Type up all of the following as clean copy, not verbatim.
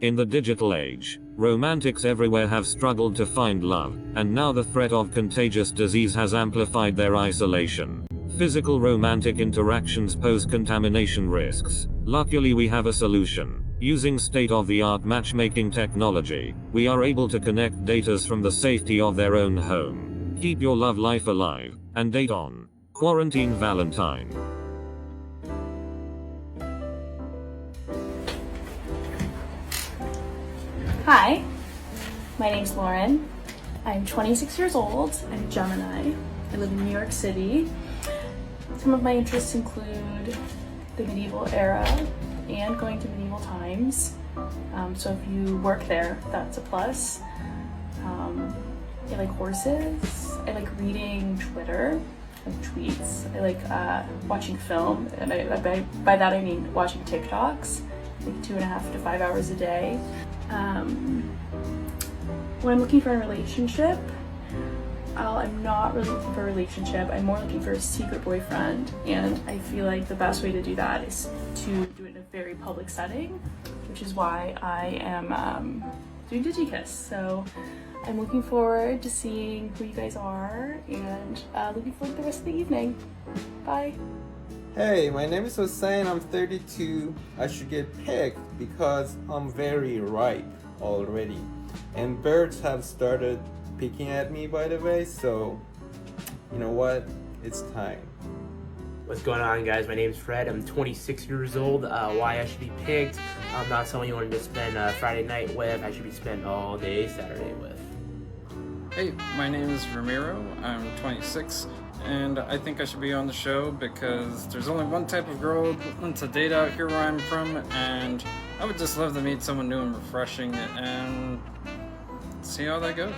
In the digital age, romantics everywhere have struggled to find love, and now the threat of contagious disease has amplified their isolation. Physical romantic interactions pose contamination risks. Luckily, we have a solution. Using state-of-the-art matchmaking technology, we are able to connect daters from the safety of their own home. Keep your love life alive, and date on Quarantine Valentine. Hi, my name's Lauren. I'm 26 years old. I'm a Gemini. I live in New York City. Some of my interests include the medieval era and going to medieval times. So if you work there, that's a plus. I like horses. I like reading Twitter, like tweets. I like watching film, and by that I mean watching TikToks, like 2.5 to 5 hours a day. When I'm looking for a relationship, I'm not really looking for a relationship. I'm more looking for a secret boyfriend, and I feel like the best way to do that is to do it in a very public setting, which is why I am doing Digikiss. So I'm looking forward to seeing who you guys are, and looking forward to the rest of the evening. Bye. Hey, my name is Hussein. I'm 32. I should get picked because I'm very ripe already. And birds have started picking at me, by the way, so you know what? It's time. What's going on, guys? My name is Fred. I'm 26 years old. Why I should be picked? I'm not someone you wanted to spend Friday night with. I should be spent all day Saturday with. Hey, my name is Ramiro. I'm 26, and I think I should be on the show because there's only one type of girl to date out here where I'm from, and I would just love to meet someone new and refreshing and see how that goes.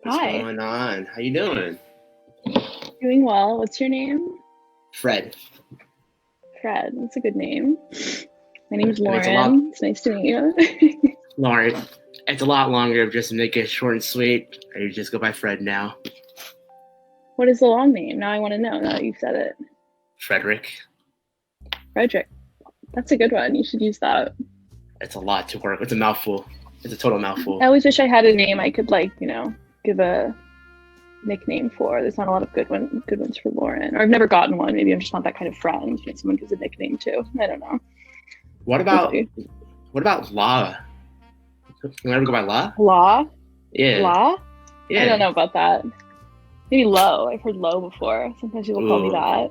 What's Hi. going on? How you doing? Doing well. What's your name? Fred. Fred. That's a good name. My name's And it's a Lauren. It's nice to meet you. Lauren. It's a lot longer, just to make it short and sweet. I just go by Fred now. What is the long name? Now I want to know, now that you've said it. Frederick. Frederick. That's a good one. You should use that. It's a lot to work. It's a mouthful. It's a total mouthful. I always wish I had a name I could, like, give a nickname for. There's not a lot of good ones for Lauren. Or I've never gotten one. Maybe I'm just not that kind of friend. Someone gives a nickname too. I don't know. What about La? You ever go by La? La? Yeah. La? Yeah. I don't know about that. Maybe Lo. I've heard Lo before. Sometimes people call me that.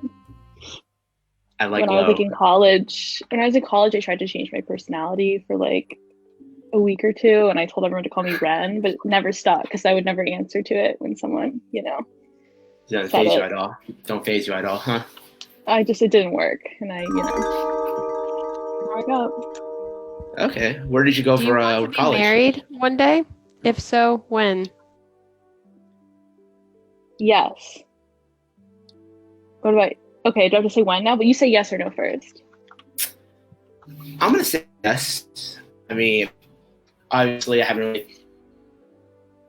I like when I was like low. in college. When I was in college, I tried to change my personality for like a week or two, and I told everyone to call me Ren, but it never stuck because I would never answer to it when someone, Doesn't said phase you it. at all. Don't phase you at all, huh? It didn't work, and broke up. Okay. Where did you go Do you for want to be college? married one day? If so, when? Yes. What do I? Okay, do I have to say when now? But you say yes or no first. I'm gonna say yes. I mean, obviously, I haven't really.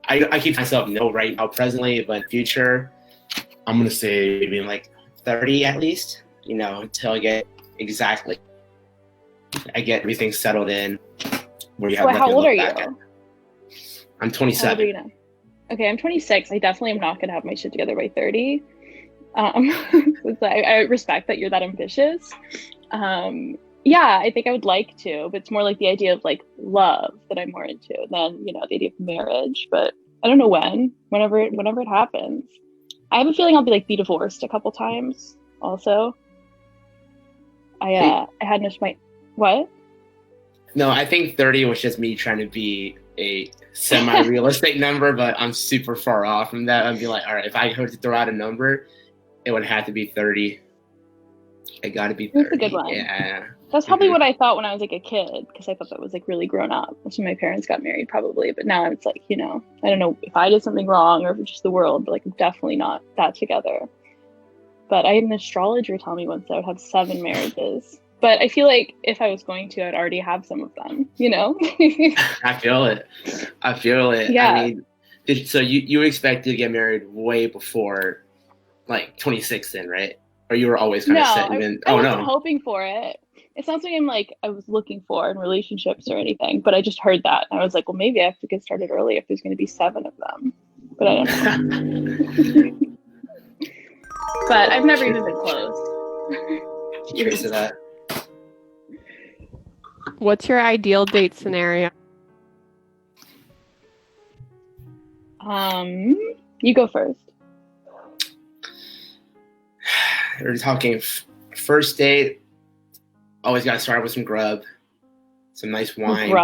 I keep myself no right now presently, but in future, I'm gonna say maybe like 30 at least. Until I get everything settled in, where you have Well, nothing how to old look are back you? at. I'm How old are 27. you now? Okay, I'm 26. I definitely am not gonna have my shit together by 30. I respect that you're that ambitious. Yeah, I think I would like to, but it's more like the idea of like love that I'm more into than the idea of marriage. But I don't know whenever it happens. I have a feeling I'll be divorced a couple times. Also, I had my what? No, I think 30 was just me trying to be a semi-realistic number, but I'm super far off from that. I'd be like, all right, if I were to throw out a number, it would have to be 30. I gotta be 30. That's a good one. Yeah. That's probably what I thought when I was like a kid, because I thought that was like really grown up. That's when my parents got married, probably. But now it's like, I don't know if I did something wrong or if it's just the world, but like I'm definitely not that together. But I had an astrologer tell me once that I would have 7 marriages. But I feel like if I was going to, I'd already have some of them, I feel it. Yeah. I mean, so you expected to get married way before like 26 then, right? Or you were always kind of set even. I Oh wasn't no. hoping for it. It's not something I was looking for in relationships or anything, but I just heard that and I was like, well, maybe I have to get started early if there's going to be 7 of them. But I don't know. But I've never even been close. Cheers to that. What's your ideal date scenario? You go first. We're talking first date. Always got to start with some grub, some nice wine,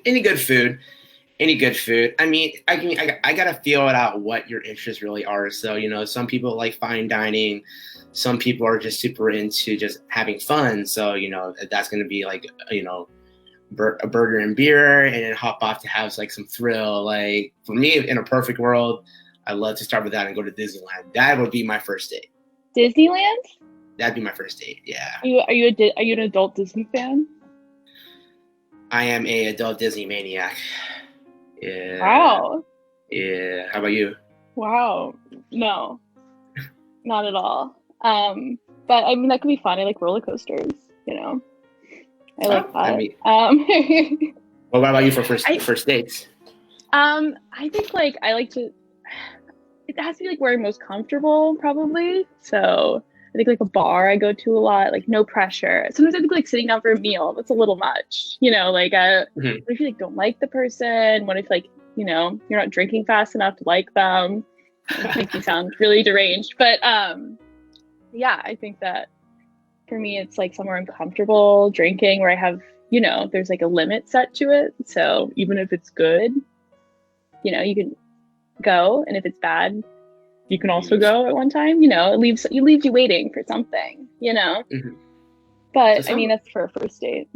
any good food. I mean, I gotta feel it out what your interests really are. So some people like fine dining, some people are just super into just having fun. So that's gonna be like a burger and beer, and then hop off to have like some thrill. Like for me, in a perfect world, I love to start with that and go to Disneyland. That would be my first date. Disneyland? That'd be my first date. Yeah. Are you an adult Disney fan? I am a adult Disney maniac. Yeah. Wow. Yeah. How about you? Wow. No, not at all. But I mean that could be fun. I like roller coasters. I like that. I mean, what about you for first dates? I think I like to. It has to be where I'm most comfortable, probably. So I think a bar I go to a lot, no pressure. Sometimes I think sitting down for a meal, that's a little much. What if you don't like the person? What if you're not drinking fast enough to like them? It makes me sound really deranged, but yeah, I think that for me it's somewhere I'm comfortable drinking, where I have there's a limit set to it. So even if it's good, you can go, and if it's bad, you can also go at one time. It leaves you waiting for something. But I mean that's for a first date.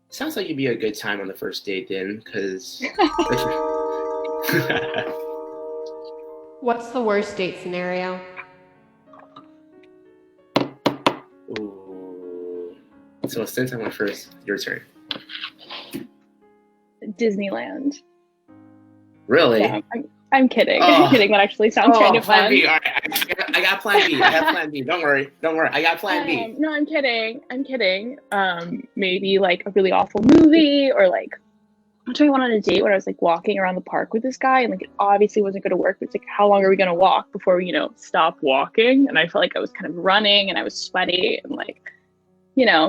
Sounds like you'd be a good time on the first date then, because. What's the worst date scenario? Ooh. So since I went first, your turn. Disneyland. Really? Yeah, I'm kidding. I'm kidding. That actually sounds kind of plan fun. B. All right, I got plan B. I have plan B. Don't worry. I got plan B. No, I'm kidding. Maybe a really awful movie, or one time I went on a date when I was walking around the park with this guy, and it obviously wasn't going to work. It's how long are we going to walk before we stop walking? And I felt like I was kind of running and I was sweaty, and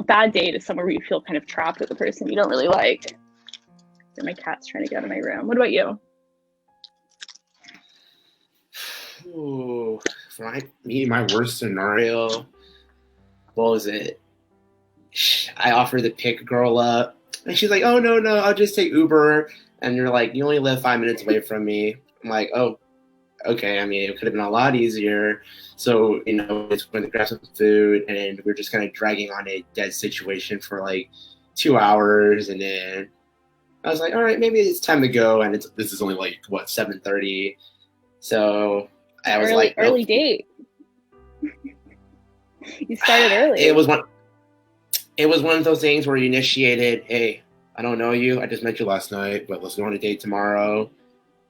bad date is somewhere where you feel kind of trapped with the person you don't really like. And my cat's trying to get out of my room. What about you? Ooh, my worst scenario, what was it? I offered to pick a girl up, and she's like, "Oh no, I'll just take Uber." And you're like, "You only live 5 minutes away from me." I'm like, "Oh, okay." I mean, it could have been a lot easier. So just went to grab some food, and we're just kind of dragging on a dead situation for like 2 hours, and then I was like, "All right, maybe it's time to go." And this is only like 7:30, so I was like, nope. Early date. You started early. It was one of those things where you initiated, "Hey, I don't know you. I just met you last night, but let's go on a date tomorrow."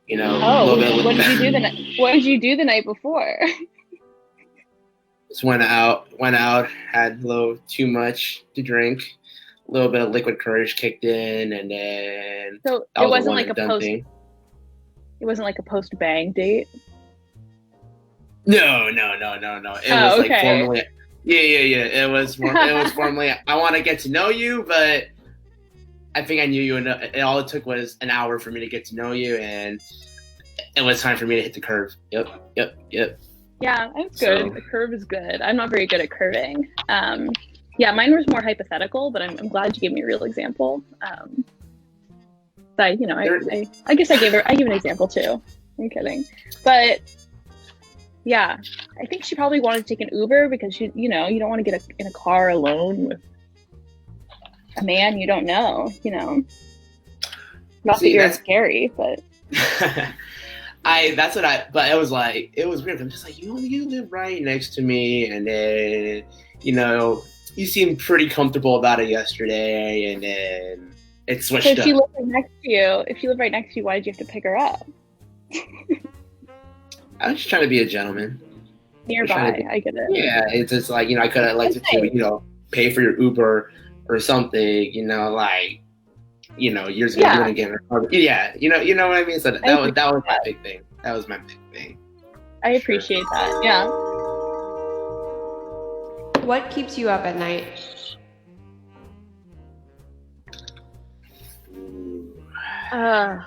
What did you do what did you do the night before? Just went out, had a little too much to drink, a little bit of liquid courage kicked in, and then so it wasn't like a post. Thing. It wasn't like a post bang date. No. It was like formally. Yeah. It was formally. I want to get to know you, but I think I knew you enough. All it took was an hour for me to get to know you, and it was time for me to hit the curve. Yep. Yeah, that's good. So, the curve is good. I'm not very good at curving. Yeah, mine was more hypothetical, but I'm glad you gave me a real example. I guess I give an example too. I'm kidding, but yeah, I think she probably wanted to take an Uber because you don't want to get in a car alone with a man you don't know. Not that you're scary, but. But it was weird. I'm just like, you live right next to me, and then you seemed pretty comfortable about it yesterday, and then it switched up. So if she lived right next to you, why did you have to pick her up? I was just trying to be a gentleman. Nearby, I get it. Yeah, it's just like, I could have liked to pay for your Uber or something, years ago, doing again. Yeah, you know what I mean? So that was my big thing. That was my big thing. I appreciate that, yeah. What keeps you up at night? I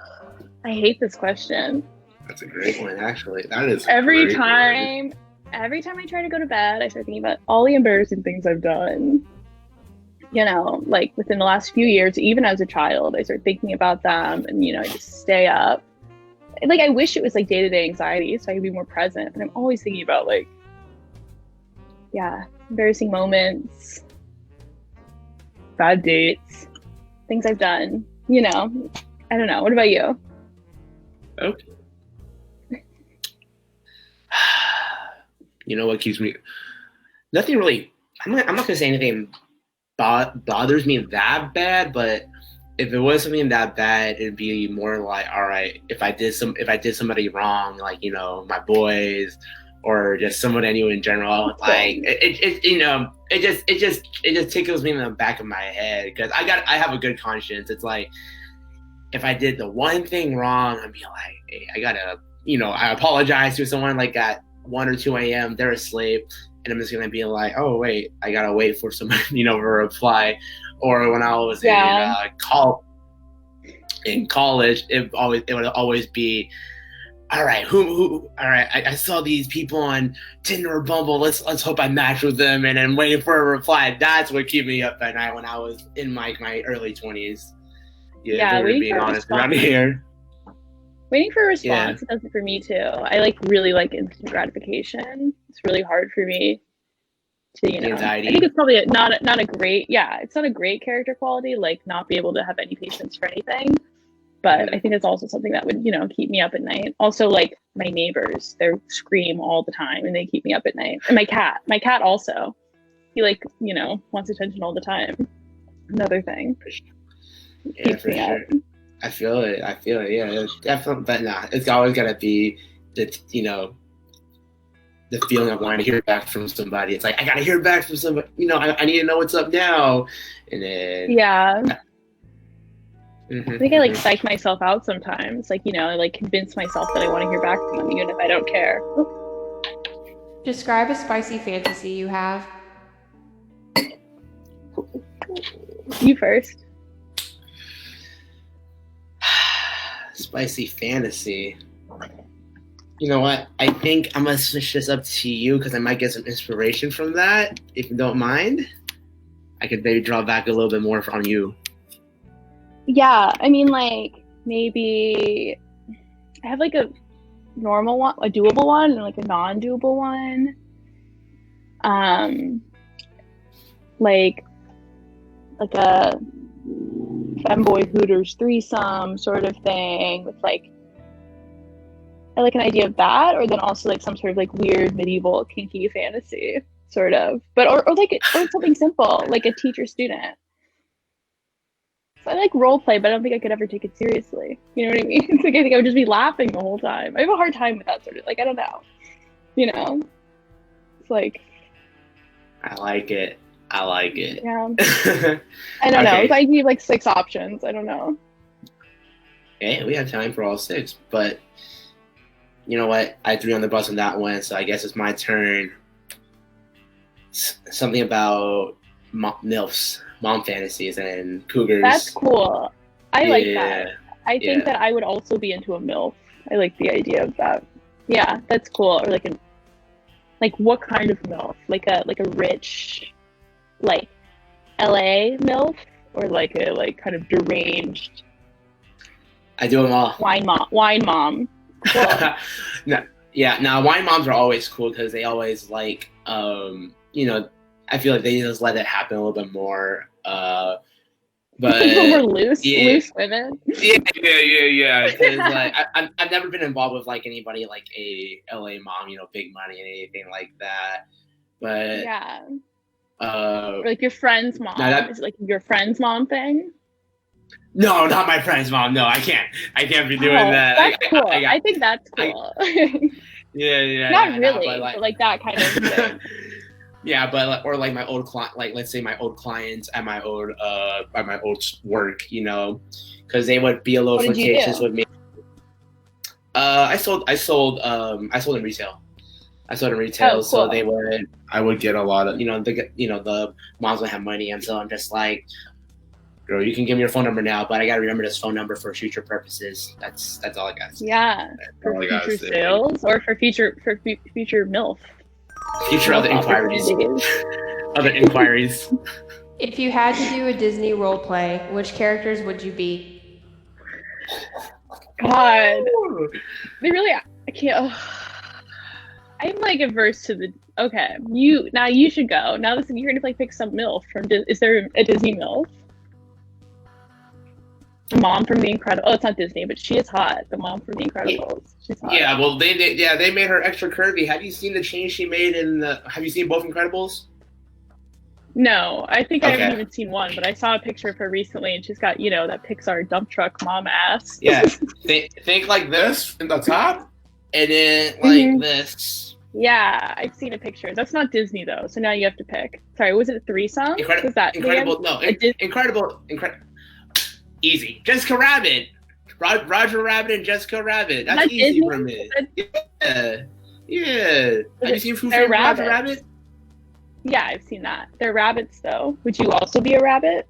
hate this question. That's a great one, actually. That is every time I try to go to bed, I start thinking about all the embarrassing things I've done. Like within the last few years, even as a child, I start thinking about them, and I just stay up. Like, I wish it was like day-to-day anxiety so I could be more present, but I'm always thinking about embarrassing moments, bad dates, things I've done. I don't know. What about you? Okay. What keeps me? Nothing really. I'm not gonna say anything bothers me that bad, but if it was something that bad, it'd be more like, all right, if I did somebody wrong, like my boys, or just someone I knew in general, like it just tickles me in the back of my head because I have a good conscience. It's like if I did the one thing wrong, I'd be like, hey, I gotta, I apologize to someone like at 1 or 2 a.m. They're asleep. And I'm just gonna be like, oh wait, I gotta wait for someone, for a reply. Or when I was in college, it would always be, all right, who? All right, I saw these people on Tinder or Bumble. Let's hope I match with them, and then waiting for a reply. That's what kept me up at night when I was in my early 20s. Yeah, being honest around here. Waiting for a response, it does it for me too. I really like instant gratification. It's really hard for me to, anxiety. I think it's probably not a great, it's not a great character quality, like not be able to have any patience for anything. But I think it's also something that would, keep me up at night. Also, like my neighbors, they scream all the time and they keep me up at night. And my cat also, he wants attention all the time. Another thing. Keeps me up. I feel it. Yeah, it's definitely. But nah, it's always gotta be the the feeling of wanting to hear back from somebody. It's like I gotta hear back from somebody. I need to know what's up now. And then I think I psych myself out sometimes. I convince myself that I want to hear back from them, even if I don't care. Describe a spicy fantasy you have. You first. Spicy fantasy. You know what? I think I'm gonna switch this up to you because I might get some inspiration from that. If you don't mind, I could maybe draw back a little bit more on you. Yeah, I mean, like, maybe I have like a normal one, a doable one, and like a non-doable one. Like a femboy Hooters threesome sort of thing with like, I like an idea of that, or then also like some sort of like weird medieval kinky fantasy sort of, but or something simple like a teacher student. So I like role play, but I don't think I could ever take it seriously. You know what I mean? It's like I think I would just be laughing the whole time. I have a hard time with that sort of, like, I don't know. You know? It's like, I like it. yeah. I don't know. If I give like 6 options, I don't know. Okay, we have time for all 6, but you know what? I threw on the bus on that one, so I guess it's my turn. Something about MILFs, mom fantasies, and cougars. That's cool. I like that. I think that I would also be into a MILF. I like the idea of that. Yeah, that's cool. Or like what kind of MILF? Like a rich, like LA MILF, or like a kind of deranged. I do them all. Wine mom. Cool. No, yeah. Now wine moms are always cool because they always like, you know, I feel like they just let it happen a little bit more. But more loose women. Yeah. Because like I've never been involved with like anybody like a LA mom, you know, big money and anything like that. But yeah. Or like your friend's mom. Is it like your friend's mom thing? No, not my friend's mom. No, I can't be doing that. That's cool. I think that's cool. Yeah. Not really, but like that kind of thing. Yeah, but or like my old client, like let's say my old clients at my old work, you know, because they would be a little flirtatious with me. I sold in retail. Cool. So I would get a lot of, the moms would have money, and so I'm just like, girl, you can give me your phone number now, but I gotta remember this phone number for future purposes. That's all I got. Yeah, for future sales or for future MILF. Future other inquiries. If you had to do a Disney role play, which characters would you be? God, they really, I can't. I'm like averse to the. Okay, you should go. Now listen, you're gonna like pick some MILF from. Is there a Disney MILF? The mom from The Incredibles. Oh, it's not Disney, but she is hot. The mom from The Incredibles. She's hot. Yeah, well, they made her extra curvy. Have you seen the change she made have you seen both Incredibles? No, I think I haven't even seen one, but I saw a picture of her recently, and she's got, that Pixar dump truck mom ass. Yeah, think like this in the top, and then like this. Yeah, I've seen a picture. That's not Disney though, so now you have to pick. Sorry, was it a threesome? Incredible. No, Incredible. Easy. Jessica Rabbit. Roger Rabbit and Jessica Rabbit. That's easy for me. Yeah. Have you seen Who Framed Roger Rabbit? Yeah, I've seen that. They're rabbits, though. Would you also be a rabbit?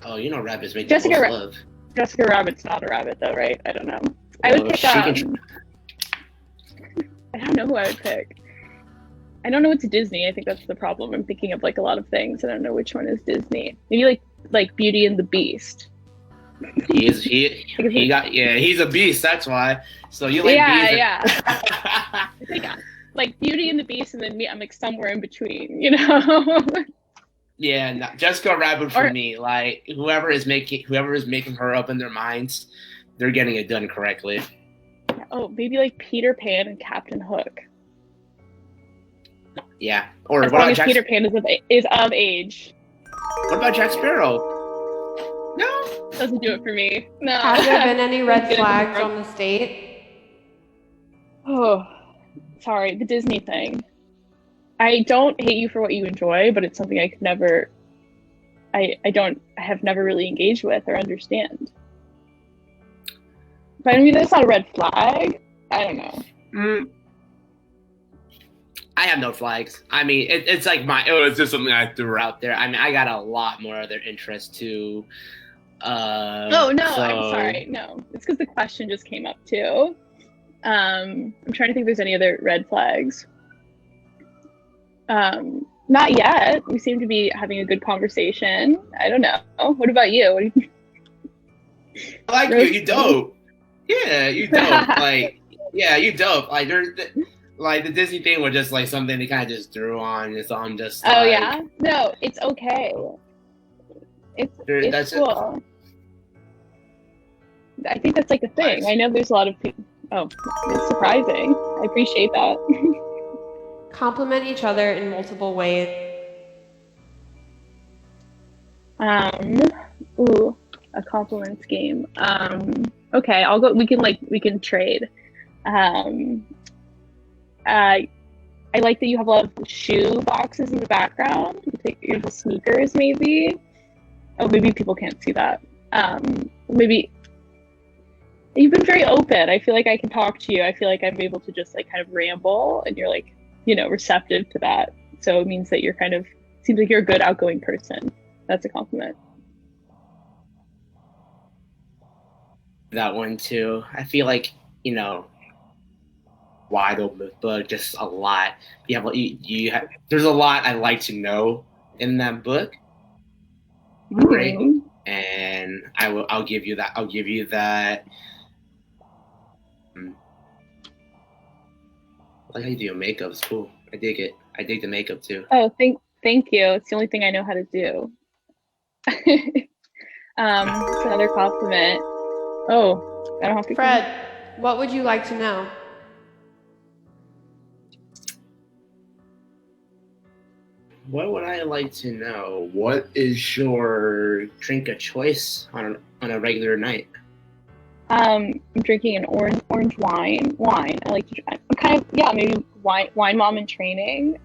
Oh, rabbits make the most love. Jessica Rabbit's not a rabbit, though, right? I don't know. I would pick I don't know who I would pick. I don't know what's Disney. I think that's the problem. I'm thinking of like a lot of things. I don't know which one is Disney. Maybe like Beauty and the Beast. He's a beast. That's why. So you like bees? Yeah. I think like Beauty and the Beast, and then me. I'm like somewhere in between. Yeah, no, Jessica Rabbit for me. Like whoever is making her up in their minds, they're getting it done correctly. Oh, maybe like Peter Pan and Captain Hook. Yeah, or as long as Peter Pan is of age. What about Jack Sparrow? No, doesn't do it for me. No. Have there been any red flags on the state? Oh, sorry, the Disney thing. I don't hate you for what you enjoy, but it's something I could never. I have never really engaged with or understand. But I mean, that's not a red flag. I don't know. I have no flags. I mean, it's like it's just something I threw out there. I mean, I got a lot more other interests too. Oh no, I'm sorry. No, it's because the question just came up too. I'm trying to think if there's any other red flags. Not yet. We seem to be having a good conversation. I don't know. What about you? What do you I like you. You dope. Yeah, you dope. Like, yeah, you dope. Like, there's like the Disney thing was just like something they kind of just threw on. So I'm just. Oh like, yeah. No, it's okay. It's that's cool. I think that's like a thing. Nice. I know there's a lot of people. Oh, it's surprising. I appreciate that. Compliment each other in multiple ways. Ooh, a compliments game. Okay, I'll go. We can trade. I like that you have a lot of shoe boxes in the background. You take your sneakers, maybe. Oh, maybe people can't see that. Maybe you've been very open. I feel like I can talk to you. I feel like I'm able to just like kind of ramble, and you're like, receptive to that. So it means that you're seems like you're a good outgoing person. That's a compliment. That one too. I feel like, wide open book, just a lot. There's a lot I like to know in that book. Right? And I'll give you that. I like how you do your makeup. It's cool. I dig it. I dig the makeup too. Oh, thank you. It's the only thing I know how to do. It's another compliment. Oh, I don't have to. Fred, what would you like to know? What would I like to know? What is your drink of choice on a regular night? I'm drinking an orange wine. I like to. I'm kind of maybe wine mom in training.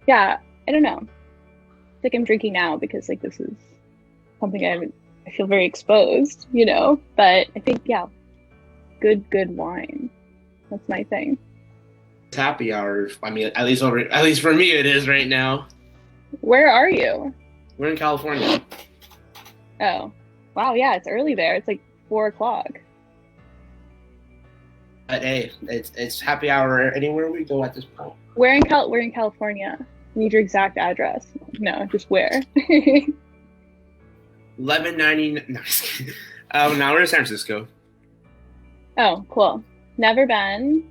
Yeah, I don't know. It's like I'm drinking now because like this is something I feel very exposed, But I think good wine. That's my thing. It's happy hour. I mean, at least for me, it is right now. Where are you? We're in California. Oh, wow. Yeah, it's early there. It's like 4:00. But hey, it's happy hour anywhere we go at this point. We're in California. I need your exact address. No, just where? 1190. No, just kidding. Now we're in San Francisco. Oh, cool. Never been.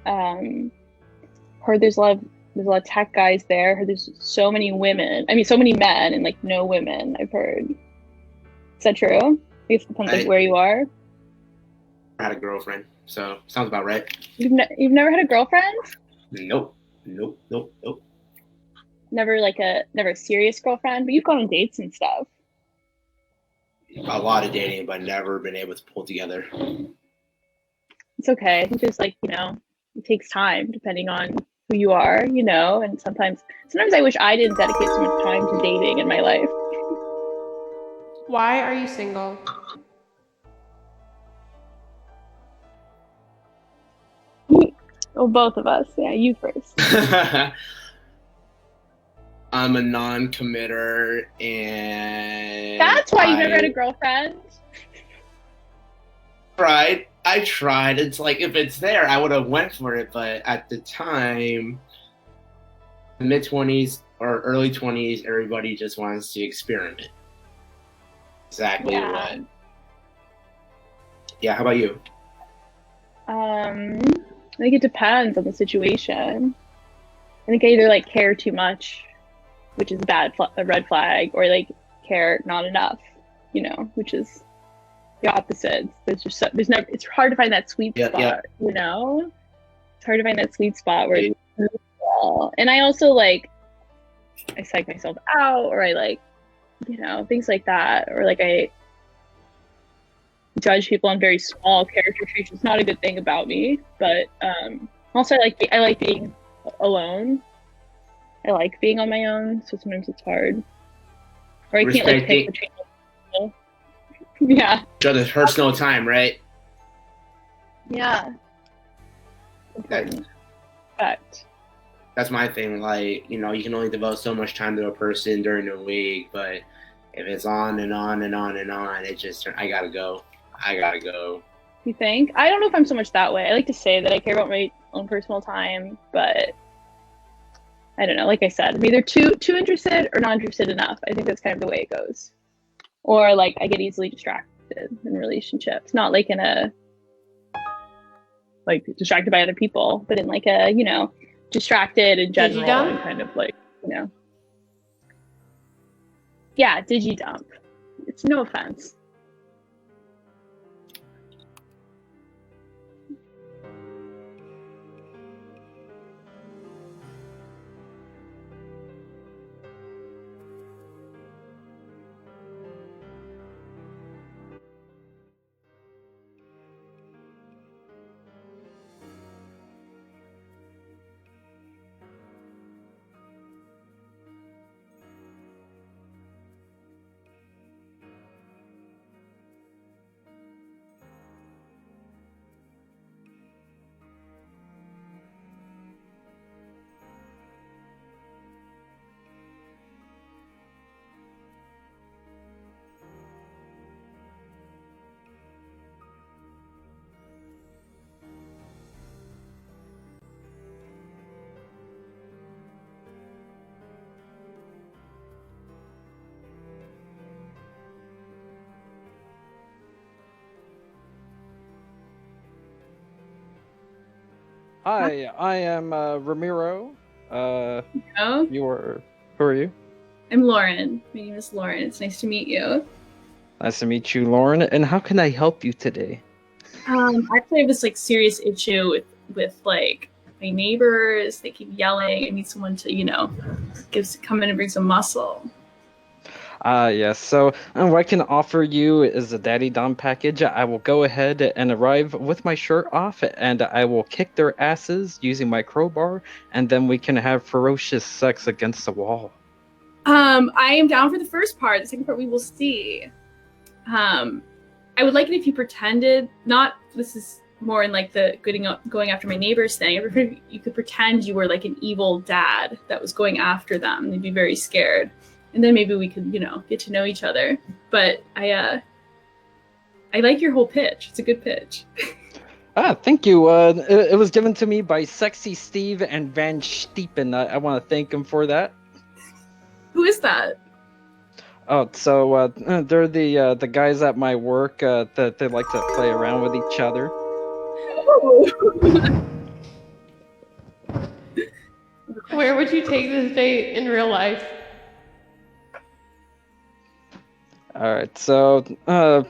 Heard there's a lot of tech guys there. Heard there's so many women. I mean, so many men and like no women. I've heard. Is that true? I guess it depends on where you are. I had a girlfriend, so sounds about right. You've never had a girlfriend? Nope. Never a serious girlfriend, but you've gone on dates and stuff. A lot of dating, but never been able to pull together. It's okay. It's just like, it takes time depending on who you are, and sometimes I wish I didn't dedicate so much time to dating in my life. Why are you single? Well, both of us. Yeah, you first. I'm a non-committer, and that's why you never had a girlfriend. I tried. It's like if it's there, I would have went for it. But at the time, mid-20s or early 20s, everybody just wants to experiment. Exactly what. Yeah. How about you? I think it depends on the situation. I think I either like care too much, which is a red flag, or like care not enough, which is the opposite. It's hard to find that sweet spot, It's hard to find that sweet spot where it's well. And I also I psych myself out, or I things like that, or I judge people on very small character traits. It's not a good thing about me, but also I like being alone. I like being on my own, so sometimes it's hard. Or I can't pick between people. Yeah. Each other's personal time, right? Yeah. Important. Fact. That's my thing. You can only devote so much time to a person during the week, but if it's on and on and on and on, it just I gotta go. You think? I don't know if I'm so much that way. I like to say that I care about my own personal time, but I don't know. Like I said, I'm either too interested or not interested enough. I think that's kind of the way it goes. Or like I get easily distracted in relationships, not like in a like distracted by other people, but in like a distracted in general and kind of like yeah, digidump. It's no offense. Hi, I am Ramiro. Oh, Who are you? I'm Lauren. My name is Lauren. It's nice to meet you. Nice to meet you, Lauren. And how can I help you today? Actually, I have this like serious issue with like my neighbors. They keep yelling. I need someone to come in and bring some muscle. Yes. So what I can offer you is a Daddy Dom package. I will go ahead and arrive with my shirt off, and I will kick their asses using my crowbar, and then we can have ferocious sex against the wall. I am down for the first part. The second part we will see. I would like it if you pretended. Not this is more in like the going after my neighbors thing. If you could pretend you were like an evil dad that was going after them. They'd be very scared. And then maybe we could, get to know each other. But I like your whole pitch. It's a good pitch. Thank you. It was given to me by Sexy Steve and Van Steepen. I want to thank him for that. Who is that? Oh, so they're the guys at my work that they like to play around with each other. Oh. Where would you take this date in real life? All right, so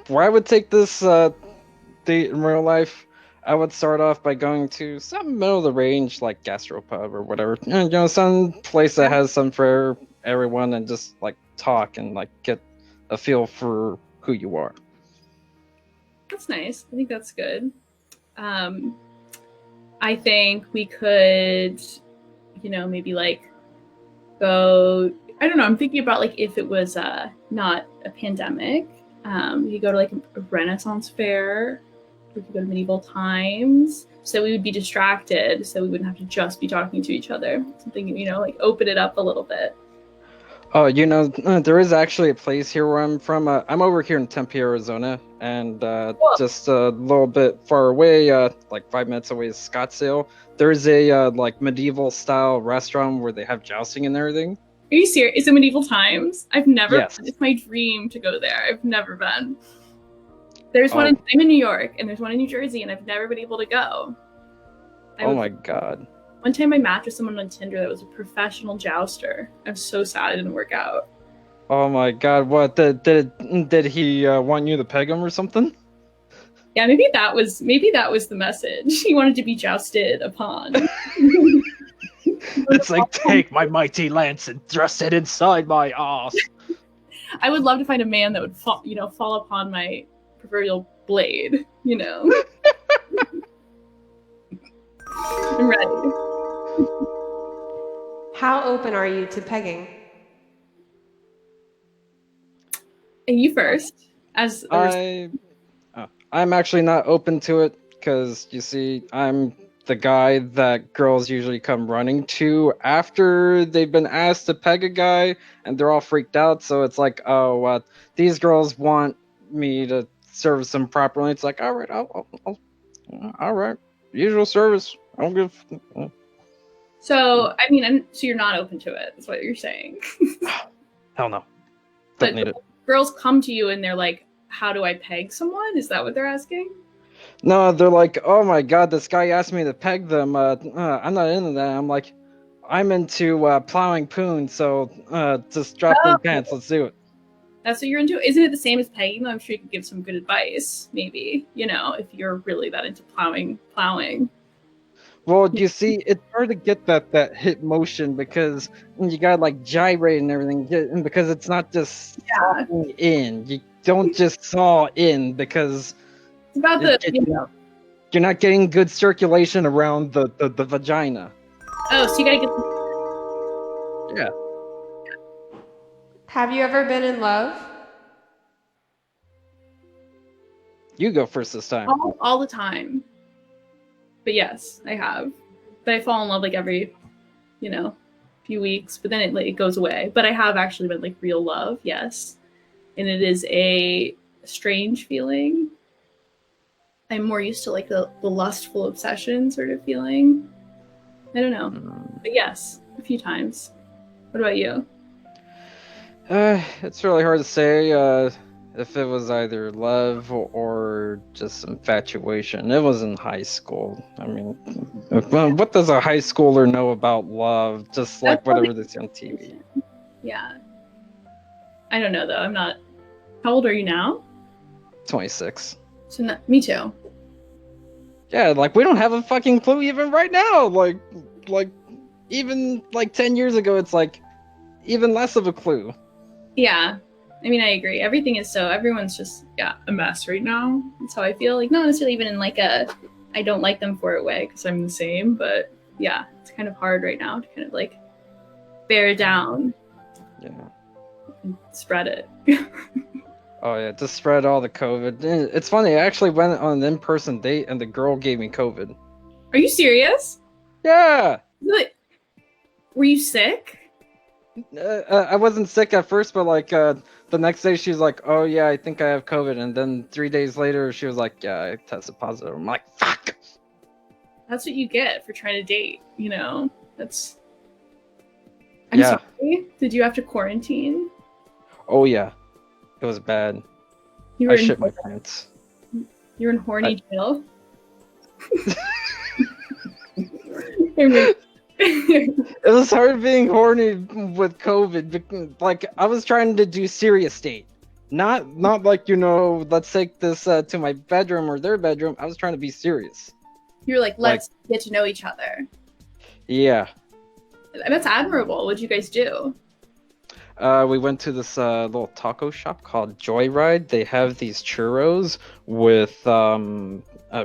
where I would take this date in real life, I would start off by going to some middle of the range, like gastropub or whatever. Some place that has some for everyone, and just like talk and like get a feel for who you are. That's nice. I think that's good. I think we could, maybe like go. I don't know. I'm thinking about like if it was not a pandemic, we could go to like a Renaissance fair. We could go to medieval times, so we would be distracted, so we wouldn't have to just be talking to each other. Something like open it up a little bit. Oh, there is actually a place here where I'm from. I'm over here in Tempe, Arizona, and just a little bit far away, like 5 minutes away is Scottsdale. There's a like medieval style restaurant where they have jousting and everything. Are you serious? Is it medieval times? I've never Yes. been. It's my dream to go there. I've never been. There's one I'm in New York, and there's one in New Jersey, and I've never been able to go. My God. One time I matched with someone on Tinder that was a professional jouster. I'm so sad it didn't work out. Oh my God! What did he want you to peg him or something? Yeah, maybe that was the message. He wanted to be jousted upon. It's like, take my mighty lance and thrust it inside my ass. I would love to find a man that would fall upon my proverbial blade. I'm ready. How open are you to pegging? And you first. I'm actually not open to it because you see, I'm the guy that girls usually come running to after they've been asked to peg a guy, and they're all freaked out. So it's like, these girls want me to service them properly. It's like, all right, all right, usual service. I don't give. So I mean, so you're not open to it. That's what you're saying. Hell no. But Don't need it. Girls come to you and they're like, "How do I peg someone?" Is that what they're asking? No, they're like, oh my god, this guy asked me to peg them. I'm not into that. I'm like, I'm into plowing poon, so just drop them pants. Let's do it. That's what you're into? Isn't it the same as pegging, though? I'm sure you could give some good advice, maybe, if you're really that into plowing. Well, you see, it's hard to get that hip motion because you gotta like gyrate and everything, and because it's not just sawing in. You don't just saw in because it's about you're not getting good circulation around the vagina. Oh, so you gotta get. Yeah. Have you ever been in love? You go first this time. All the time. But yes, I have. But I fall in love like every, few weeks. But then it goes away. But I have actually been like real love, yes. And it is a strange feeling. I'm more used to like the lustful obsession sort of feeling. I don't know. But yes, a few times. What about you? It's really hard to say if it was either love or just infatuation. It was in high school. I mean, what does a high schooler know about love? Just like whatever they see on TV. Yeah. I don't know, though. I'm not... How old are you now? 26. So me too. Yeah, like, we don't have a fucking clue even right now. Like, even, 10 years ago, it's, like, even less of a clue. Yeah. I mean, I agree. Everyone's just, a mess right now. That's how I feel. Like, not necessarily even in, like, I don't like them for it way, because I'm the same, but, yeah, it's kind of hard right now to kind of, like, bear down. Yeah. And spread it. Oh, yeah, to spread all the COVID. It's funny, I actually went on an in-person date, and the girl gave me COVID. Are you serious? Yeah! Were you sick? I wasn't sick at first, but the next day she was like, "Oh yeah, I think I have COVID," and then 3 days later she was like, "Yeah, I tested positive." I'm like, "Fuck!" That's what you get for trying to date. That's. I'm sorry. Did you have to quarantine? Oh yeah, it was bad. I shit my pants. You were in horny jail. It was hard being horny with COVID. Like, I was trying to do serious date. Not like, let's take this to my bedroom or their bedroom. I was trying to be serious. You were like, let's get to know each other. Yeah. That's admirable. What'd you guys do? We went to this little taco shop called Joyride. They have these churros with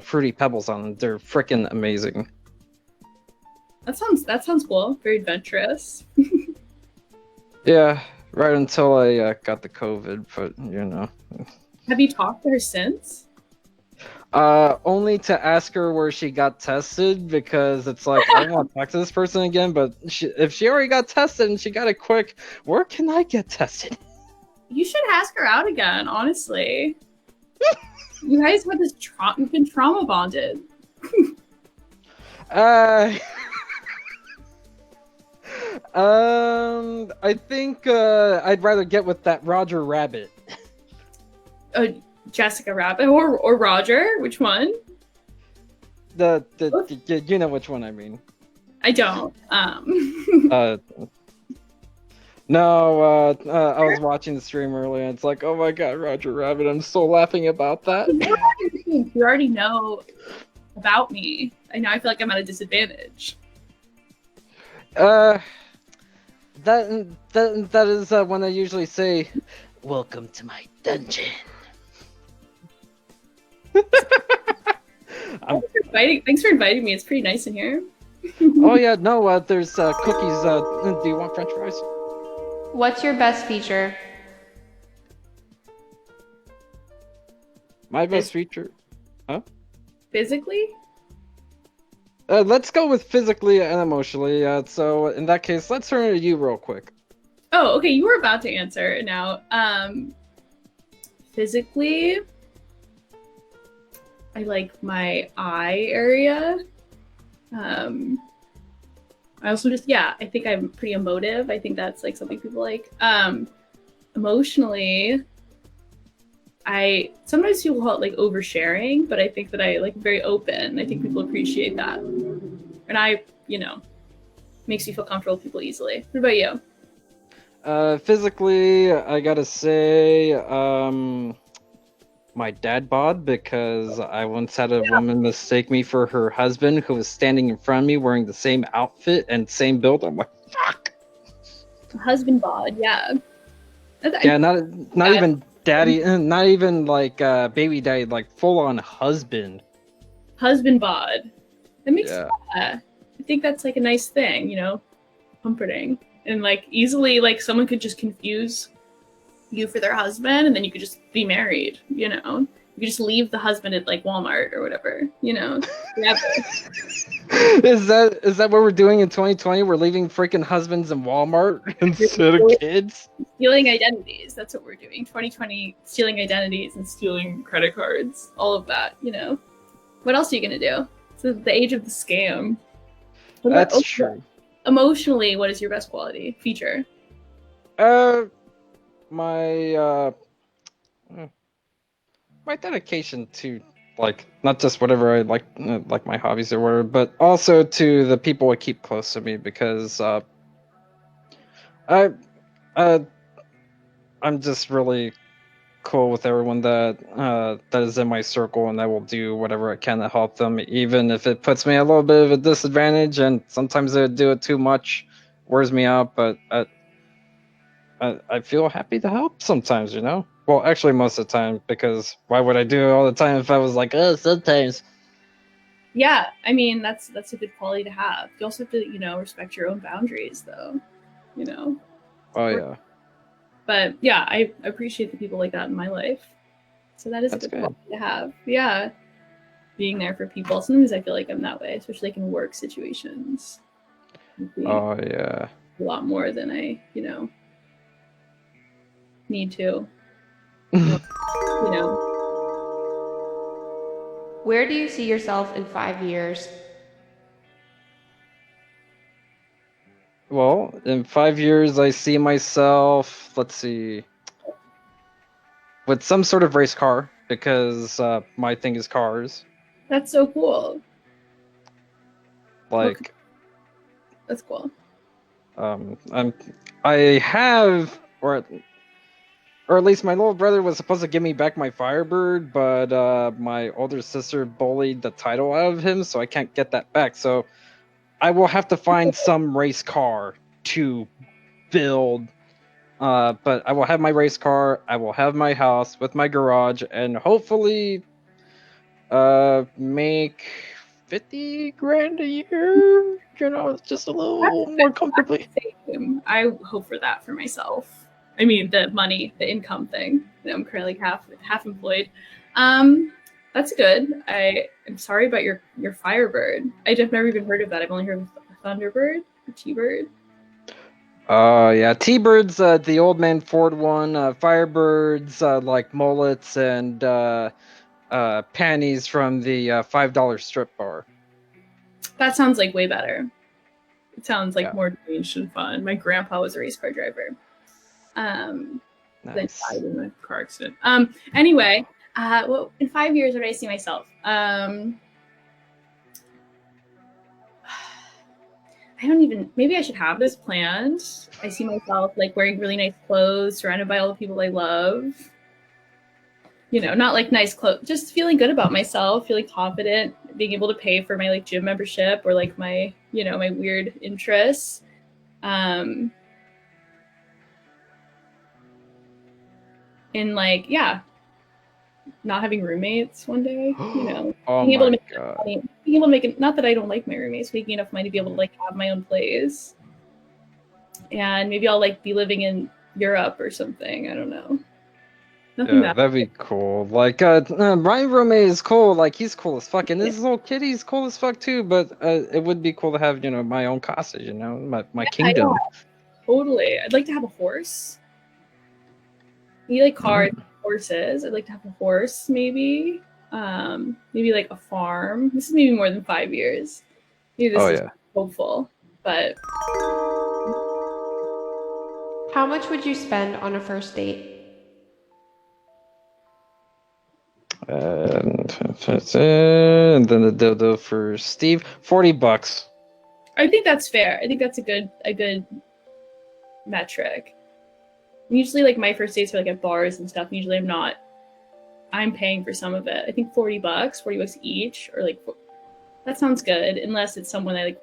Fruity Pebbles on them. They're freaking amazing. That sounds cool. Very adventurous. Yeah, right until I got the COVID, but Have you talked to her since? Only to ask her where she got tested, because it's like, I don't want to talk to this person again, but if she already got tested and she got it quick, where can I get tested? You should ask her out again, honestly. You guys have you've been trauma bonded. I think I'd rather get with that Roger Rabbit. Jessica Rabbit or Roger? Which one? You know which one I mean. I don't. No, I was watching the stream earlier, and it's like, oh my god, Roger Rabbit, I'm still laughing about that. You already know about me. I know I feel like I'm at a disadvantage. That is when I usually say, "Welcome to my dungeon." Thanks for inviting me. It's pretty nice in here. Oh yeah, no, there's cookies. Do you want French fries? What's your best feature? My best feature? Huh? Physically? Let's go with physically and emotionally. So in that case, let's turn to you real quick. Oh, okay. You were about to answer now. Physically, I like my eye area. I also just, I think I'm pretty emotive. I think that's like something people like. Emotionally, I sometimes people call it like oversharing, but I think that I like very open. I think people appreciate that. And I, makes me feel comfortable with people easily. What about you? Physically, I gotta say, my dad bod, because I once had a woman mistake me for her husband who was standing in front of me wearing the same outfit and same build. I'm like, fuck. Husband bod, yeah. Yeah, not even daddy, not even like baby daddy, like full on husband. Husband bod. That makes I think that's like a nice thing, comforting. And like easily like someone could just confuse you for their husband and then you could just be married, You could just leave the husband at like Walmart or whatever, Is that what we're doing in 2020? We're leaving freaking husbands in Walmart instead of kids? Stealing identities. That's what we're doing. 2020, stealing identities and stealing credit cards. All of that, What else are you going to do? It's the age of the scam. That's true. Emotionally, what is your best quality feature? My dedication to like not just whatever I like my hobbies or whatever, but also to the people I keep close to me, because I'm just really cool with everyone that is in my circle, and I will do whatever I can to help them, even if it puts me a little bit of a disadvantage, and sometimes they do it too much, wears me out, but I feel happy to help sometimes, Well, actually, most of the time, because why would I do it all the time if I was like, oh, sometimes? Yeah, I mean, that's a good quality to have. You also have to, respect your own boundaries, though, Oh, yeah. But, yeah, I appreciate the people like that in my life. So that is a good quality to have. Yeah, being there for people. Sometimes I feel like I'm that way, especially like in work situations. Oh, yeah. A lot more than I, need to. Where do you see yourself in 5 years? Well, in 5 years, I see myself, let's see, with some sort of race car, because my thing is cars. That's so cool. Like, that's cool. I have, or at least my little brother was supposed to give me back my Firebird, but my older sister bullied the title out of him, so I can't get that back. So I will have to find some race car to build. But I will have my race car, I will have my house with my garage, and hopefully make 50 grand a year, just a little more comfortably. I hope for that for myself. I mean, the money, the income thing. I'm currently half employed. That's good. I'm sorry about your Firebird. I've never even heard of that. I've only heard of Thunderbird or T-Bird. Yeah, T-Bird's the old man Ford one. Firebird's like mullets and panties from the $5 strip bar. That sounds like way better. It sounds like more deranged and fun. My grandpa was a race car driver. Then died in a car accident. Anyway, well, in 5 years, where do I see myself? I don't even, maybe I should have this planned. I see myself like wearing really nice clothes, surrounded by all the people I love. Not like nice clothes, just feeling good about myself, feeling confident, being able to pay for my like gym membership or like my, my weird interests. And like, yeah, not having roommates one day, Oh being able my to make God. money, being able to make it, not that I don't like my roommates, making enough money to be able to like have my own place. And maybe I'll like be living in Europe or something. I don't know. That'd be cool. Like, Ryan Rome is cool. Like, he's cool as fuck, and this little kitty's cool as fuck too. But it would be cool to have, my own cottage, my kingdom. Yeah, totally. I'd like to have a horse. You like cars, horses. I'd like to have a horse, maybe. Maybe like a farm. This is maybe more than 5 years. Maybe this is hopeful, but. How much would you spend on a first date? And then the dildo for Steve, $40. I think that's fair. I think that's a good metric. Usually, like my first dates are like at bars and stuff. Usually, I'm paying for some of it. I think $40, $40 each, or like that sounds good. Unless it's someone I like.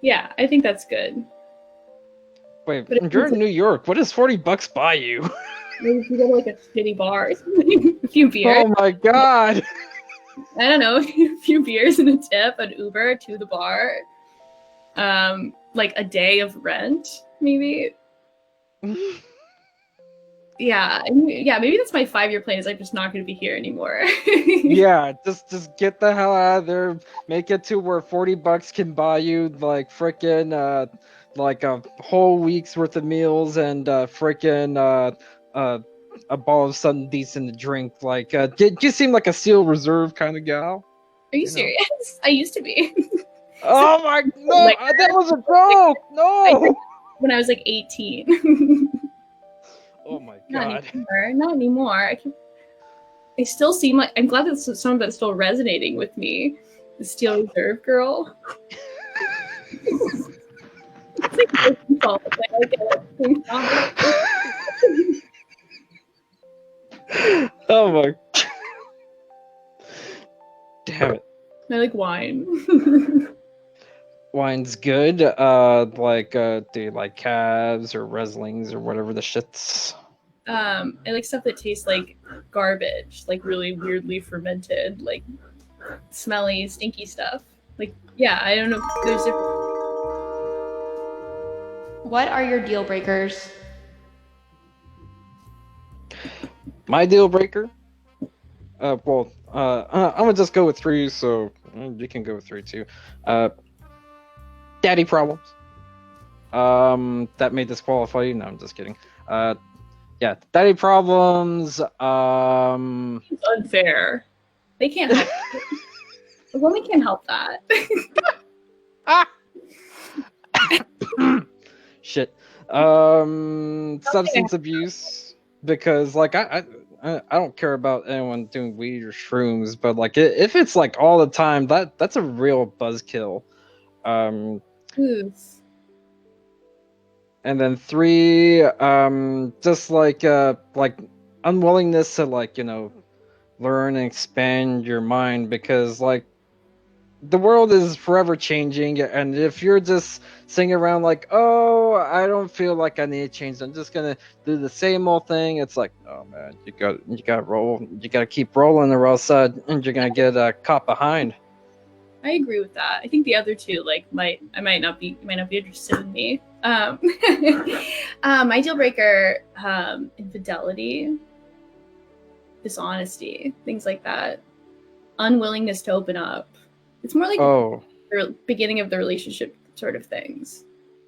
Yeah, I think that's good. Wait, but you're in New York. What does $40 buy you? Maybe if you go to like a shitty bar, a few beers. Oh my god! I don't know, a few beers and a tip, an Uber to the bar. Like a day of rent, maybe. Yeah, maybe that's my 5-year plan. Is I'm just not going to be here anymore. Yeah, just get the hell out of there. Make it to where $40 can buy you like frickin' like a whole week's worth of meals and frickin' a ball of something decent to drink. Like you seem like a SEAL Reserve kind of gal. Are you serious? I used to be. Oh my no! Like, that was a joke. No. When I was like 18. Oh my god. Not anymore. I still seem like I'm glad that some of that's still resonating with me. The Steel Reserve girl. It's like my default. Like, I get it. Oh my. Damn it. I like wine. Wine's good. Do you like calves or Rieslings or whatever the shits? I like stuff that tastes like garbage, like really weirdly fermented, like smelly, stinky stuff. Like, yeah, I don't know. There's different. What are your deal breakers? My deal breaker? I'm gonna just go with 3, so you can go with 3 too. Daddy problems. That may disqualify you. No, I'm just kidding. Yeah, daddy problems. It's unfair. They can't help it. A woman can't help that. Shit. Substance abuse, because like I don't care about anyone doing weed or shrooms, but like if it's like all the time, that's a real buzzkill. And then 3, just like unwillingness to like learn and expand your mind, because like the world is forever changing, and if you're just sitting around like, oh, I don't feel like I need to change, I'm just gonna do the same old thing, it's like, oh man, you gotta roll, you gotta keep rolling, or else you're gonna get caught behind. I agree with that. I think the other two, like, might not be interested in me. My deal breaker, infidelity, dishonesty, things like that, unwillingness to open up. It's more like the beginning of the relationship sort of things.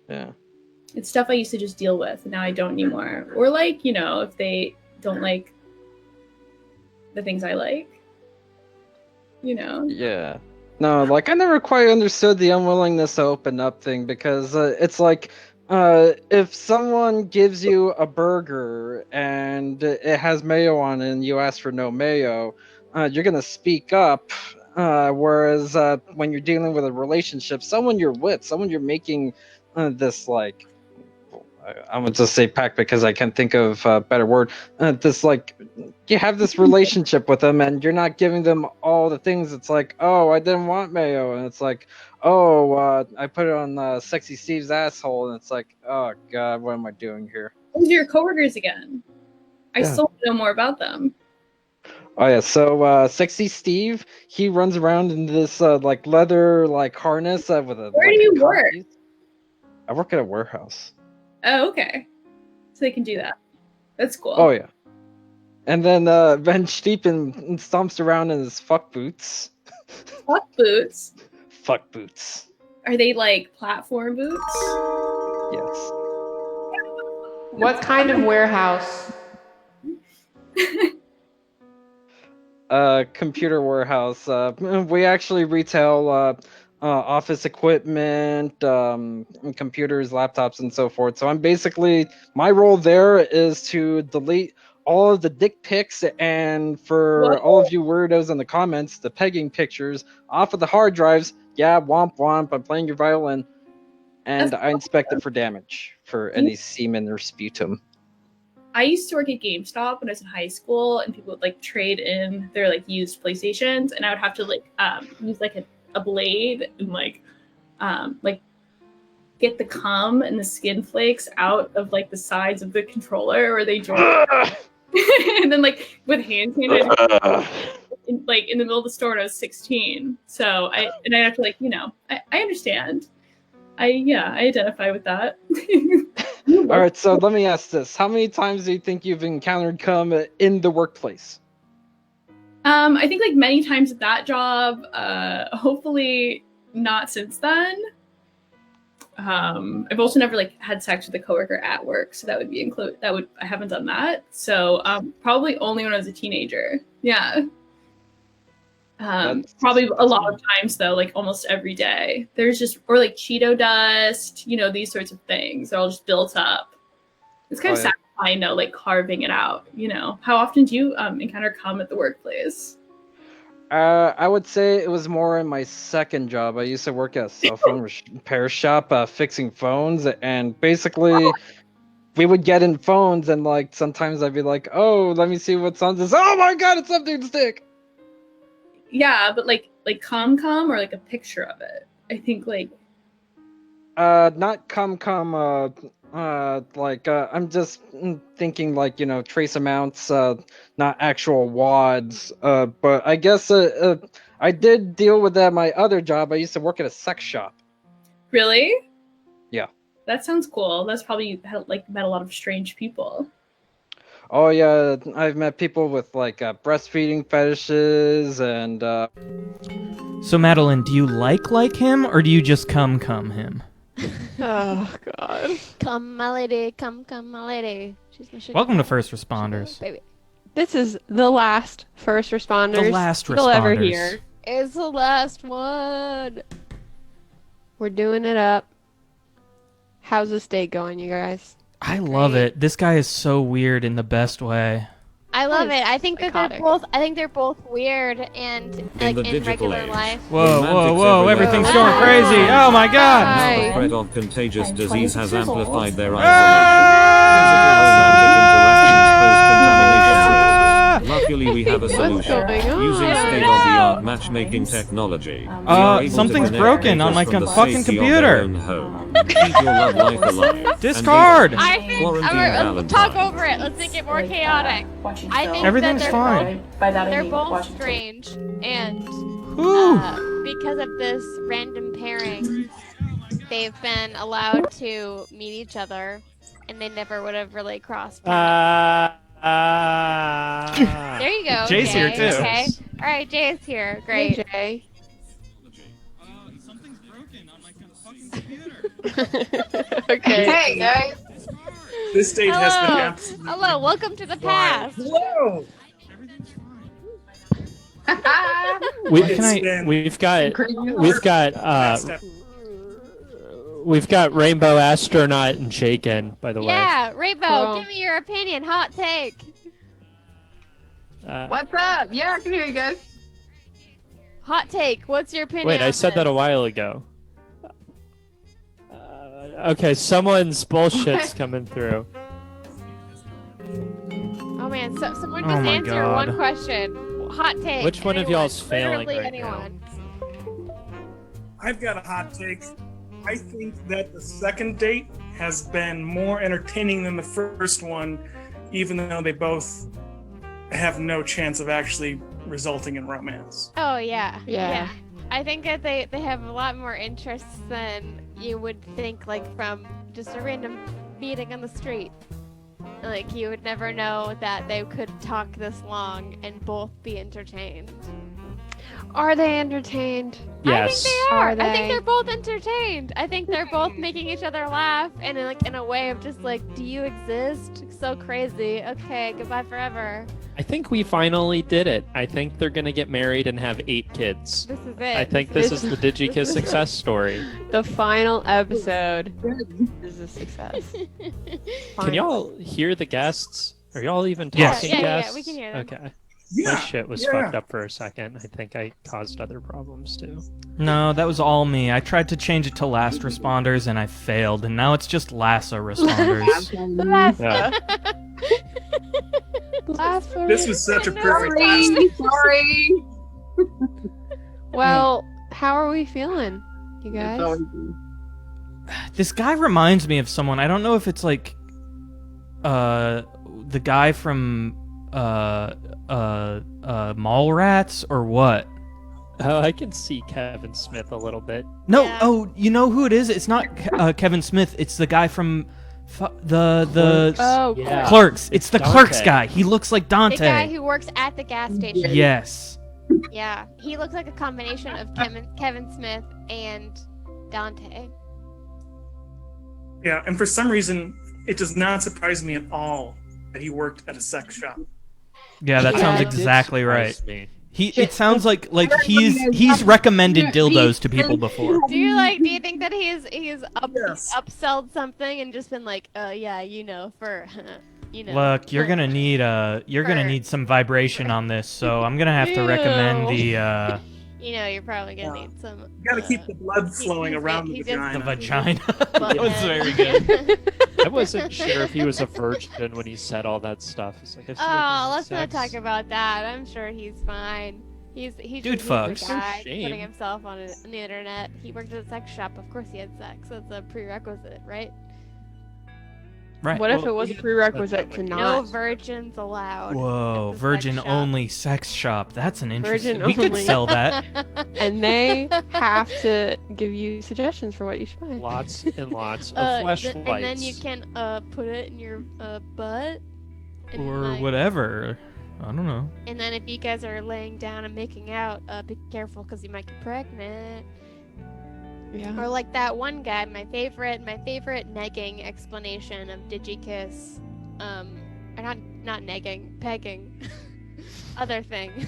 Yeah. It's stuff I used to just deal with, and now I don't anymore. Or like, if they don't like the things I like, Yeah. No, like I never quite understood the unwillingness to open up thing, because it's like if someone gives you a burger and it has mayo on it and you ask for no mayo, you're gonna speak up. Whereas when you're dealing with a relationship, someone you're with, someone you're making this like, I'm gonna just say pact because I can't think of a better word. This like, you have this relationship with them and you're not giving them all the things. It's like, oh, I didn't want mayo, and it's like, oh, I put it on Sexy Steve's asshole, and it's like, oh god, what am I doing here? Those are your coworkers again. I still want to know more about them. Oh yeah, so Sexy Steve, he runs around in this like leather like harness with a. Where do you work? I work at a warehouse. Oh, okay. So they can do that. That's cool. Oh yeah. And then Ben Stiepen stomps around in his fuck boots. Fuck boots? Fuck boots. Are they like platform boots? Yes. What kind of warehouse? computer warehouse. We actually retail office equipment, computers, laptops, and so forth. So I'm basically, my role there is to delete all of the dick pics and for all of you weirdos in the comments, the pegging pictures off of the hard drives. Yeah, womp womp, I'm playing your violin. And I inspect it for damage, for any semen or sputum. I used to work at GameStop when I was in high school, and people would like trade in their like used PlayStations, and I would have to like use like a blade and like get the cum and the skin flakes out of like the sides of the controller where they join, and then like with hand sanitizer, like in the middle of the store when I was 16. So I have to like I understand. I identify with that. All right, so let me ask this: how many times do you think you've encountered cum in the workplace? I think like many times at that job. Hopefully not since then. I've also never like had sex with a coworker at work, so that would be I haven't done that. So probably only when I was a teenager. Yeah. Probably a lot of times though, like almost every day. There's just or like Cheeto dust, these sorts of things. They're all just built up. It's kind of satisfying though, like carving it out. How often do you encounter cum at the workplace? I would say it was more in my second job. I used to work at a cell phone repair shop, fixing phones, and basically we would get in phones, and like sometimes I'd be like, "Oh, let me see what's on this." Oh my god, it's some dude's dick. Yeah, but like cum or like a picture of it. I think like not cum. I'm just thinking like trace amounts, not actual wads. But I guess I did deal with that at my other job. I used to work at a sex shop. Really? Yeah. That sounds cool. That's probably met a lot of strange people. Oh yeah, I've met people with like breastfeeding fetishes and. So Madeline, do you like him, or do you just come him? Oh god. Come my lady, come my lady. She's my sugar Welcome to daddy. First Responders. Baby. This is the last First Responders The last you'll ever Responders. hear. It's the last one. We're doing it up. How's this day going, you guys? I love it. This guy is so weird in the best way. I love it. I think that Psychotic. I think they're both weird and like the in digital regular age, life. Whoa, romantics whoa, everywhere everything's have going struggled crazy. to Oh my god. Now Hi. the threat of contagious I'm disease 26 has years old. amplified their Ah! isolation. Physical romantic interactions pose contamination risks. Luckily, we have a solution. going on? Using I don't state-of-the-art matchmaking technology, we are able to Something's connect broken on people my from the fucking safety of computer. their own home. Keep your love life alive. Discard! I think Quarantine let's talk Valentine. over it. Let's make it more chaotic. I think Everything's that fine. By that I they're mean both watching strange, and Whew. because of this random pairing, they've been allowed to meet each other, and they never would have really crossed paths. There you go. Jay's Jay. here, too. Okay. All right, Jay's here. Hey, Great. Jay. Something's broken on my fucking computer. Okay. Hey guys, this state has been Hello. absolutely Hello. Welcome to the wild. past. Hello. We've got Rainbow Astronaut and Shaken, by the way. Yeah, Rainbow. Cool. Give me your opinion. Hot take. What's up? Yeah, I can hear you guys. Hot take. What's your opinion? Wait, I on said that this? a while ago. Okay, someone's bullshit's coming through. Oh man, so someone Oh just my answer God. one question. Hot take. Which one of anyone, y'all's failing literally right anyone. I've got a hot take. I think that the second date has been more entertaining than the first one, even though they both have no chance of actually resulting in romance. Oh yeah. Yeah. I think that they have a lot more interests than you would think, like from just a random meeting on the street. Like, you would never know that they could talk this long and both be entertained. Are they entertained? I think Yes. they are. Are I think they? they're both entertained. I think they're both making each other laugh, and in a way of just like, do you exist? So crazy. Okay, goodbye forever. I think we finally did it. I think they're gonna get married and have 8 kids. This is it. I think this is the Digikiss success story. The final episode is a success. Can y'all hear the guests? Are y'all even Yes. talking, Yeah, guests? we can hear them. Okay. Yeah. My shit was yeah. fucked up for a second. I think I caused other problems too. No, that was all me. I tried to change it to last responders and I failed, and now it's just Lassa responders. Yeah. This was such a perfect last. Sorry. Well, how are we feeling, you guys? This guy reminds me of someone. I don't know if it's like the guy from Mallrats or what. Oh, I can see Kevin Smith a little bit. No, Yeah. oh, you know who it is? It's not Kevin Smith. It's the guy from the Oh, Yeah. Clerks. It's the Dante. Clerks guy. He looks like The Dante. guy who works at the gas station. Yes. Yeah, he looks like a combination of Kevin Smith and Dante. Yeah, and for some reason, it does not surprise me at all that he worked at a sex shop. Yeah, that sounds Yeah. exactly right. Surprised me. It sounds like he's recommended dildos to people before. Do you think that he's Yes. upsold something and just been like, yeah, for Look, you're gonna need some vibration on this, so I'm gonna have to recommend the you're probably gonna need some. You gotta keep the blood flowing around the he just- vagina. vagina. But, That was very good. I wasn't sure if he was a virgin when he said all that stuff. It's like, Oh, let's not talk about that. I'm sure he's fine. He's Dude just fucks. a guy Shame. putting himself on the internet. He worked at a sex shop. Of course, he had sex. That's a prerequisite, right? Right. What if Well, it was a yeah, prerequisite that's to that No not? virgins allowed. Whoa, at the sex virgin shop. only sex shop. That's an interesting. Virgin We could only. sell that. And they have to give you suggestions for what you should buy. Lots and lots of fleshlights. and then you can put it in your butt. And Or like- whatever. I don't know. And then if you guys are laying down and making out, be careful because you might get pregnant. Yeah. Or like that one guy, my favorite negging explanation of Digikiss, or not negging, pegging, other thing,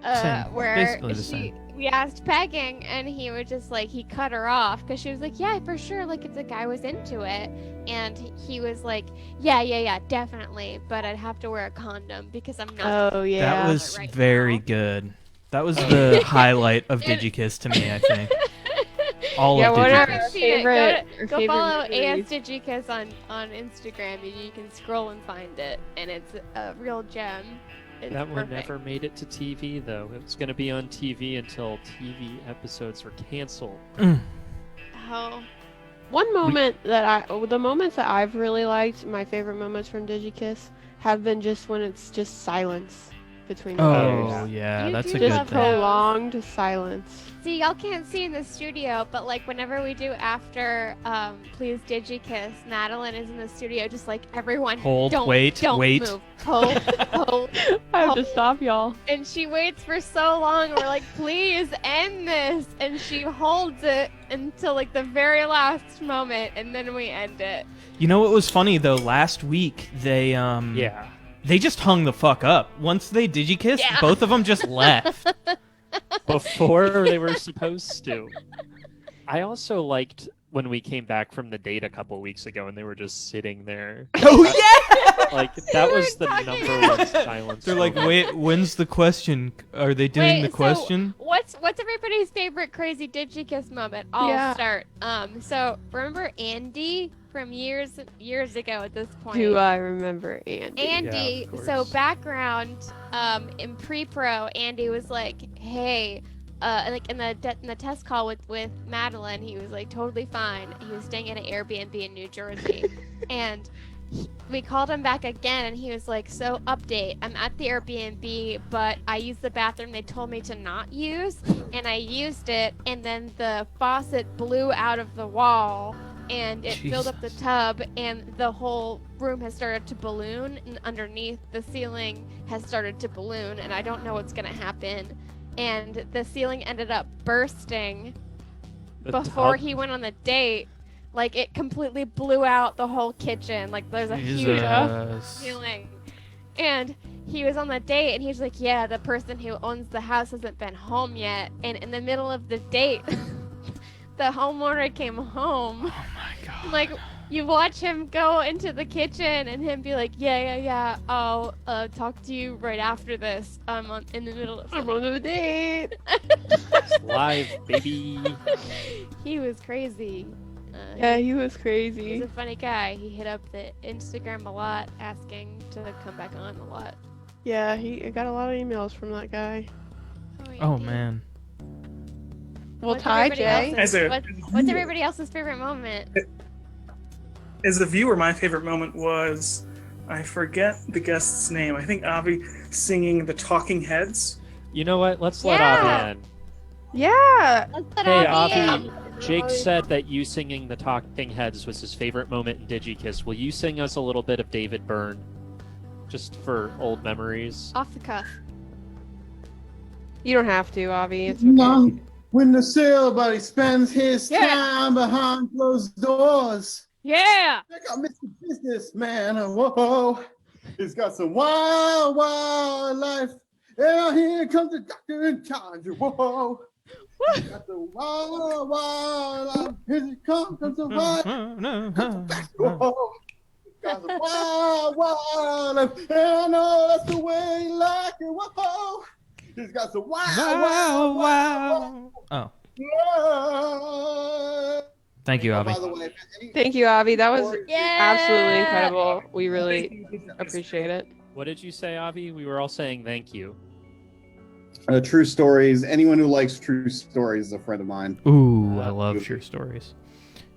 Same. where Basically the same. we asked pegging and he would just like, he cut her off because she was like, yeah, for sure, like if the guy was into it, and he was like, yeah, definitely, but I'd have to wear a condom because I'm not. Oh yeah. That was right very now. good. That was the highlight of Digikiss to me, I think. All Yeah, of what are Digikiss. our Seen it. favorite? our Go favorite follow AS movies? Digikiss on Instagram, and you can scroll and find it, and it's a real gem. It's That one perfect. never made it to TV, though. It was going to be on TV until TV episodes were canceled. Oh, One moment the moments that I've really liked, my favorite moments from Digikiss, have been just when it's just silence between the Oh players. yeah, You that's do a Just good love thing. those. prolonged silence. see, y'all can't see in the studio, but like whenever we do after Please Digikiss, Madeline is in the studio, just like everyone. Hold, don't, wait, don't wait. move. Hold, hold. I have to stop y'all. And she waits for so long, and we're like, please end this. And she holds it until like the very last moment, and then we end it. You know what was funny though? Last week they Yeah. they just hung the fuck up. Once they Digikissed, Yeah. both of them just left. Before they were supposed to. I also liked when we came back from the date a couple weeks ago and they were just sitting there. Oh yeah! Like, that We was were the talking number one silence. They're like, moment. wait, when's the question? Are they doing the so question? what's everybody's favorite crazy Digikiss moment? I'll Yeah. start. So remember Andy from years ago at this point? Do I remember Andy? Andy, Yeah, of so course. background, in pre-pro, Andy was like, hey, like in the test call with Madeline, he was like totally fine. He was staying at an Airbnb in New Jersey, and we called him back again, and he was like, so update, I'm at the Airbnb, but I used the bathroom they told me to not use, and I used it, and then the faucet blew out of the wall, and it filled up the tub, and the whole room has started to balloon, and underneath the ceiling has started to balloon, and I don't know what's gonna happen. And the ceiling ended up bursting before he went on the date. Like, it completely blew out the whole kitchen. Like, there's a huge ceiling. And he was on the date, and he's like, yeah, the person who owns the house hasn't been home yet. And in the middle of the date, the homeowner came home. Oh my god. Like, you watch him go into the kitchen and him be like, yeah, I'll talk to you right after this. I'm in the middle of the date. It's live, baby. He was crazy. Yeah, he was crazy. He's a funny guy. He hit up the Instagram a lot, asking to come back on a lot. Yeah, I got a lot of emails from that guy. Oh man. Well, Ty, Jay. What's everybody else's favorite moment? As a viewer, my favorite moment was, I forget the guest's name. I think Avi singing the Talking Heads. You know what? Let's let Avi in. Yeah. Hey, Avi. Jake said that you singing the Talking Heads was his favorite moment in Digikiss. Will you sing us a little bit of David Byrne? Just for old memories. Off the cuff. You don't have to, Avi. It's okay. No, when the sailboat spends his time behind closed doors. Yeah. Check out Mr. Businessman. Whoa. He's got some wild life. And here comes the doctor in charge. Whoa. He's got the wild life. Here he comes the wild. Whoa. He's got the wild life. And I know that's the way he like it. Whoa. He's got some wow. Oh. Thank you, Avi. Thank you, Avi. That was absolutely incredible. We really appreciate it. What did you say, Avi? We were all saying thank you. True stories. Anyone who likes true stories is a friend of mine. Ooh, I love true stories.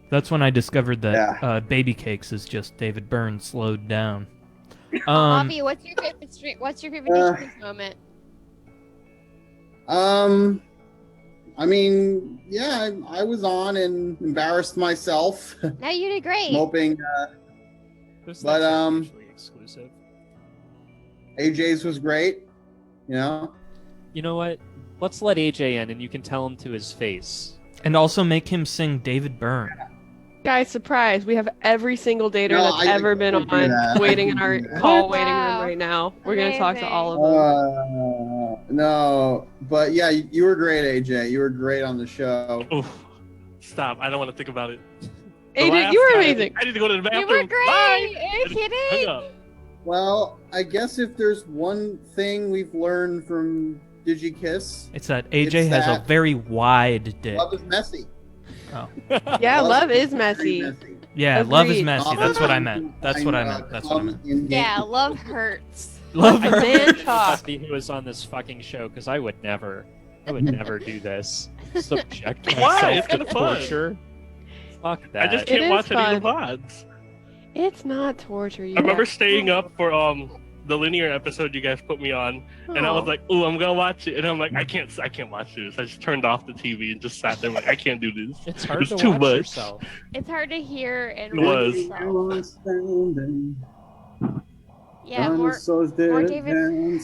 That's when I discovered that Baby Cakes is just David Byrne slowed down. Avi, what's your favorite Digikiss moment? I mean, yeah, I was on and embarrassed myself. No, you did great. Moping. But usually exclusive. AJ's was great. You know. You know what? Let's let AJ in, and you can tell him to his face. And also make him sing David Byrne. Guys, surprise! We have every single dater that's ever been on waiting in our call waiting room right now. We're gonna talk to all of them. No, but yeah, you were great, AJ. You were great on the show. Oof. Stop! I don't want to think about it. AJ, you were amazing. I need to go to the bathroom. You were great. Bye. Are you kidding? Well, I guess if there's one thing we've learned from Digikiss, it's that AJ has a very wide dick. Love is messy. Oh. Yeah, love is messy. Yeah, Agreed. love is messy. That's what I meant. That's what I meant. Yeah, love hurts. Love I hurts. Happy who was on this fucking show because I would never do this. Subject myself It's to kind of fun. torture. Fuck that. I just can't watch any of the VODs. It's not torture. I remember staying up for the linear episode you guys put me on, and I was like, "Ooh, I'm gonna watch it," and I'm like, "I can't watch this." I just turned off the TV and just sat there like, "I can't do this. It's hard to too watch much." yourself. It's hard to hear and It watch was. yourself. Yeah, more David.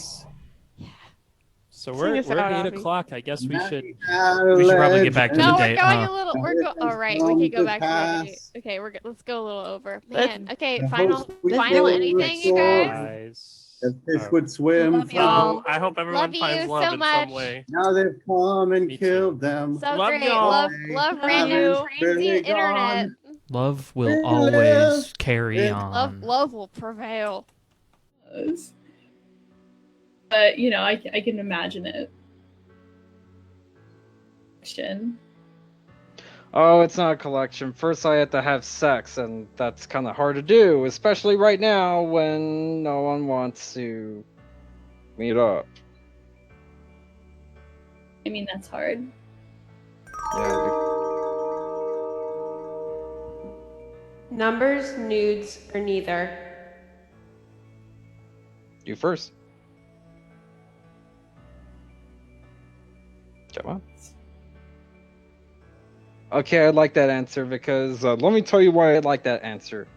So we're us at out, 8 Avi. o'clock. I guess we should. We should probably get back to No, the we're date. going huh? a little. All right, we can go back to the date. Okay, let's go a little over. Man, okay, final anything, you guys. As fish would swim. Love y'all. I hope everyone Love finds you love so in much. some way. Now they've come and killed them. So Love great. y'all. Love random transient internet. Love will always carry on. Love will prevail. But I can imagine it. Oh, it's not a collection. First, I had to have sex, and that's kind of hard to do, especially right now when no one wants to meet up. I mean, that's hard. Yeah, Numbers, nudes, or neither. you first. Come on. Okay, I like that answer because let me tell you why I like that answer.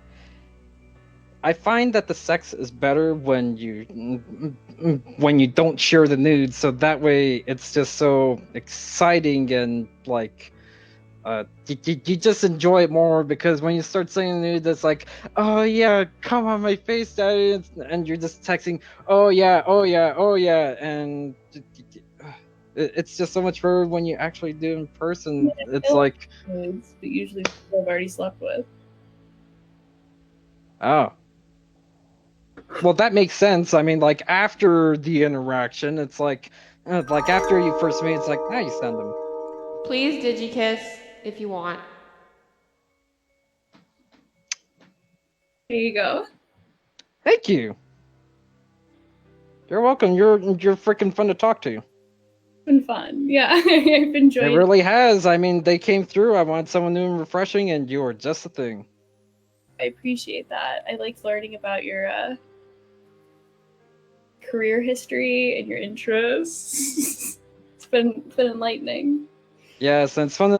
I find that the sex is better when you don't share the nudes, so that way it's just so exciting and like you just enjoy it more because when you start saying the nudes, it's like, oh yeah, come on my face, daddy, and you're just texting, oh yeah, oh yeah, oh yeah, and it's just so much better when you actually do it in person. It's like, nudes, but usually people I've already slept with. oh. Well, that makes sense. I mean, like after the interaction, it's like after you first meet, it's like now you send them. Please Digikiss if you want. There you go. Thank you. You're welcome. You're freaking fun to talk to. Been fun. Yeah, I've enjoyed. It really has. I mean, they came through. I wanted someone new and refreshing, and you were just the thing. I appreciate that. I like learning about your career history and your interests. It's been enlightening. Yes, and it's fun